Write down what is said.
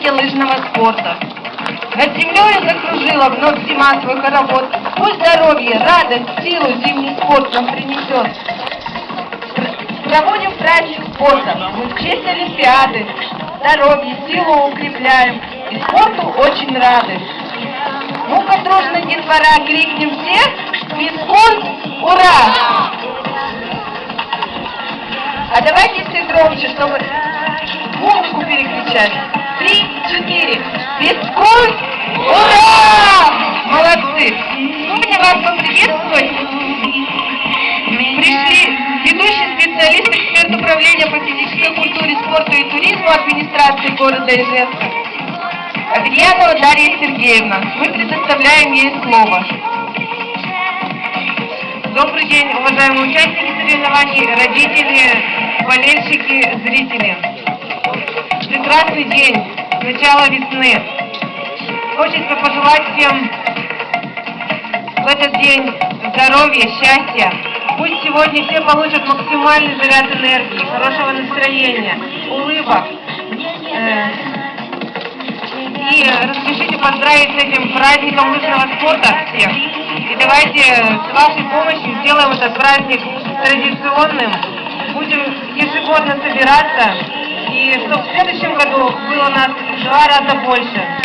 народе лыжного спорта. Над землей закружила вновь зима свой хоровод. Пусть здоровье, радость, силу зимний спорт нам принесет. Проводим праздник спорта, мы в честь Олимпиады. Здоровье, силу укрепляем и спорту очень рады. Ну-ка, дружно, детвора, крикнем все: физкульт, ура! А давайте все громче, чтобы музыку перекричать. 3, 4. Физкульт, ура! Молодцы! Сегодня вас поприветствовать пришли ведущий специалист, эксперт управления по физической культуре, спорту и туризму администрации города Ижевска Аверьянова Дарья Сергеевна. Мы предоставляем ей слово. Добрый день, уважаемые участники соревнований, родители, болельщики, зрители. Прекрасный день, начало весны. Хочется пожелать всем в этот день здоровья, счастья. Пусть сегодня все получат максимальный заряд энергии, хорошего настроения, улыбок. И разрешите поздравить с этим праздником лыжного спорта всех. И давайте с вашей помощью сделаем этот праздник традиционным. Будем ежегодно собираться. И чтобы в следующем году было нас в 2 раза больше.